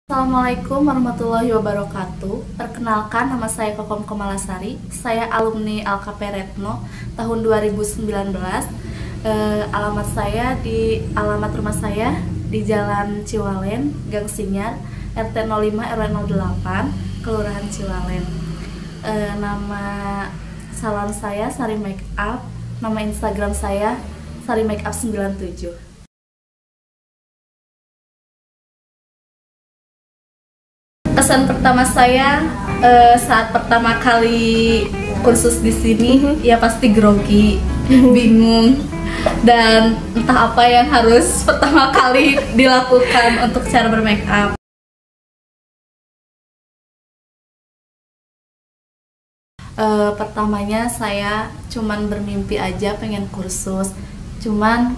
Assalamualaikum warahmatullahi wabarakatuh. Perkenalkan, nama saya Kokom Komalasari. Saya alumni LKP Retno tahun 2019. Alamat saya di alamat rumah saya di Jalan Ciwalen, Gang Sinyar, RT 05 RW 08, Kelurahan Ciwalen. Nama salon saya Sari Makeup. Nama Instagram saya Sari Makeup 97. Kesan pertama saya saat pertama kali kursus di sini ya pasti grogi, bingung, dan entah apa yang harus pertama kali dilakukan untuk cara bermake up. Pertamanya saya cuman bermimpi aja pengen kursus, cuman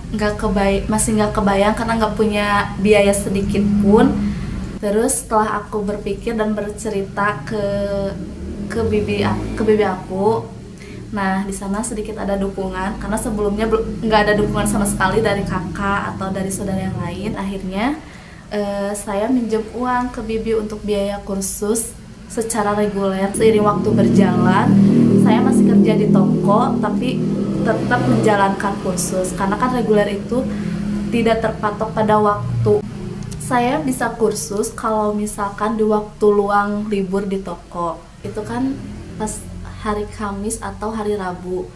masih nggak kebayang karena nggak punya biaya sedikit pun. Terus setelah aku berpikir dan bercerita ke bibi aku, nah di sana sedikit ada dukungan karena sebelumnya nggak ada dukungan sama sekali dari kakak atau dari saudara yang lain. Akhirnya saya minjem uang ke bibi untuk biaya kursus secara reguler. Seiring waktu berjalan, saya masih kerja di toko tapi tetap menjalankan kursus karena kan reguler itu tidak terpatok pada waktu. Saya bisa kursus kalau misalkan di waktu luang libur di toko. Itu kan pas hari Kamis atau hari Rabu.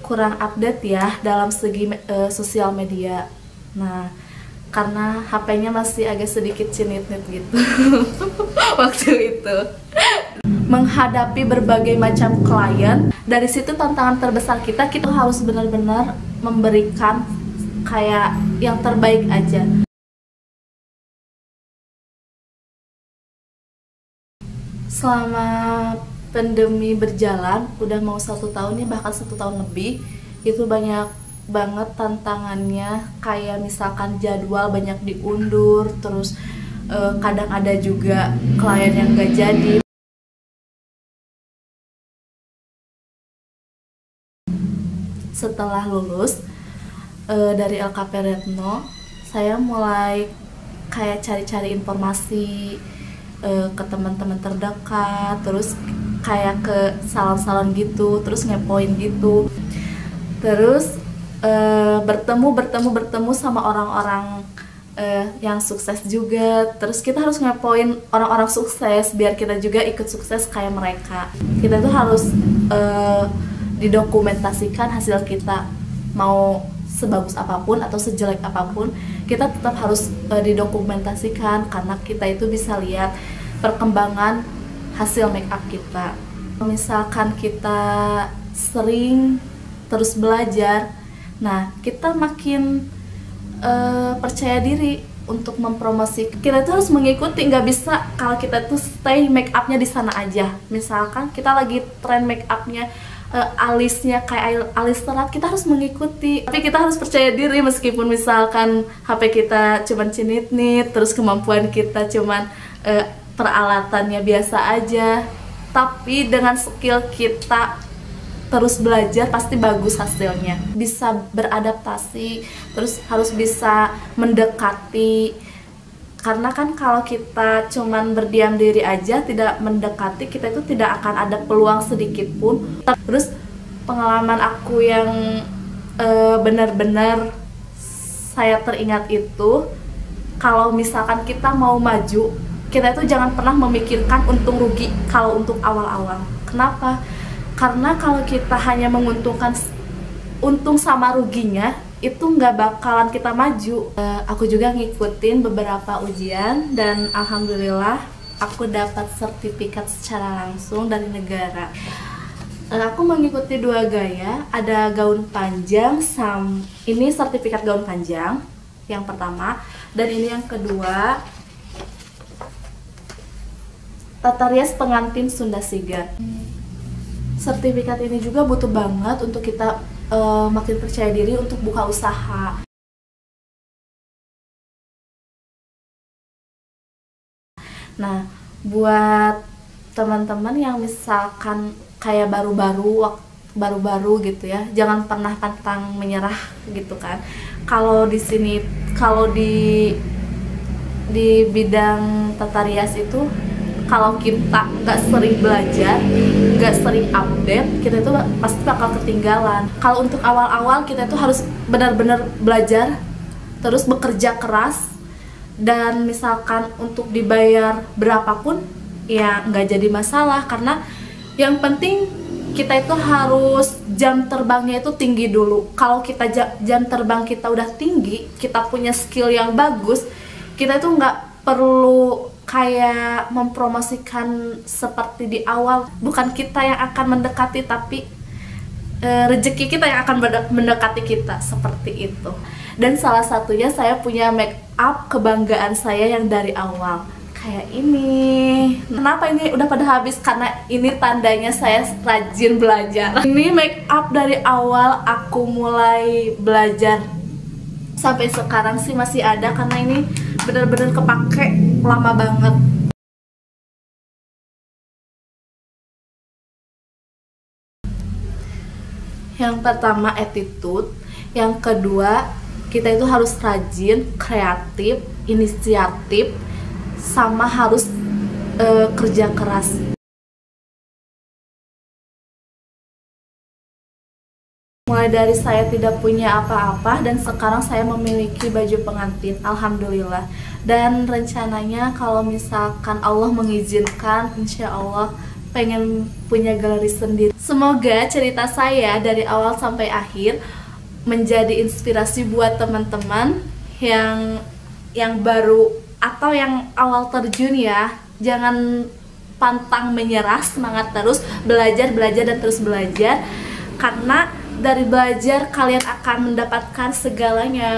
Kurang update ya dalam segi sosial media. Nah, karena HP-nya masih agak sedikit cinit-nit gitu waktu itu. Menghadapi berbagai macam klien, dari situ tantangan terbesar kita harus benar-benar memberikan kayak yang terbaik aja. Selama pandemi berjalan, udah mau 1 tahun ya, bahkan 1 tahun lebih, itu banyak banget tantangannya, kayak misalkan jadwal banyak diundur, terus kadang ada juga klien yang gak jadi. Setelah lulus dari LKP Retno, saya mulai kayak cari-cari informasi ke teman-teman terdekat, terus kayak ke salon-salon gitu, terus ngepoin gitu, terus bertemu sama orang-orang yang sukses juga. Terus kita harus ngepoin orang-orang sukses biar kita juga ikut sukses kayak mereka. Kita tuh harus didokumentasikan hasil kita, mau sebagus apapun atau sejelek apapun, kita tetap harus didokumentasikan karena kita itu bisa lihat perkembangan hasil make up kita. Misalkan kita sering terus belajar, nah kita makin percaya diri untuk mempromosikan. Kita tuh harus mengikuti, nggak bisa kalau kita tuh stay make upnya di sana aja. Misalkan kita lagi tren make upnya alisnya kayak alis terat, kita harus mengikuti, tapi kita harus percaya diri meskipun misalkan HP kita cuman cinit-nit, terus kemampuan kita cuman peralatannya biasa aja, tapi dengan skill kita terus belajar pasti bagus hasilnya. Bisa beradaptasi, terus harus bisa mendekati, karena kan kalau kita cuman berdiam diri aja, tidak mendekati, kita itu tidak akan ada peluang sedikit pun. Terus pengalaman aku yang benar-benar saya teringat itu, kalau misalkan kita mau maju, kita itu jangan pernah memikirkan untung rugi kalau untuk awal-awal. Kenapa? Karena kalau kita hanya menguntungkan untung sama ruginya, itu nggak bakalan kita maju. Aku juga ngikutin beberapa ujian dan alhamdulillah aku dapat sertifikat secara langsung dari negara. Aku mengikuti 2 gaya, ada gaun panjang, ini sertifikat gaun panjang yang pertama, dan ini yang kedua, tata rias pengantin Sunda Sigar. Sertifikat ini juga butuh banget untuk kita makin percaya diri untuk buka usaha. Nah, buat teman-teman yang misalkan kayak baru-baru gitu ya, jangan pernah pantang menyerah gitu kan. Kalau di sini, kalau di bidang tata rias itu, kalau kita nggak sering belajar, nggak sering update, kita itu pasti bakal ketinggalan. Kalau untuk awal-awal kita itu harus benar-benar belajar, terus bekerja keras, dan misalkan untuk dibayar berapapun ya nggak jadi masalah, karena yang penting kita itu harus jam terbangnya itu tinggi dulu. Kalau kita jam terbang kita udah tinggi, kita punya skill yang bagus, kita itu nggak perlu kayak mempromosikan seperti di awal. Bukan kita yang akan mendekati, tapi rezeki kita yang akan mendekati kita, seperti itu. Dan salah satunya saya punya make up kebanggaan saya yang dari awal kayak ini. Kenapa ini udah pada habis? Karena ini tandanya saya rajin belajar. Ini make up dari awal aku mulai belajar sampai sekarang sih masih ada, karena ini bener-bener kepake lama banget. Yang pertama attitude, yang kedua kita itu harus rajin, kreatif, inisiatif, sama harus kerja keras. Mulai dari saya tidak punya apa-apa dan sekarang saya memiliki baju pengantin, alhamdulillah. Dan rencananya kalau misalkan Allah mengizinkan, insya Allah pengen punya galeri sendiri. Semoga cerita saya dari awal sampai akhir menjadi inspirasi buat teman-teman yang baru atau yang awal terjun ya. Jangan pantang menyerah, semangat terus belajar dan terus belajar, karena dari belajar kalian akan mendapatkan segalanya.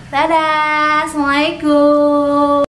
Dadah, assalamualaikum.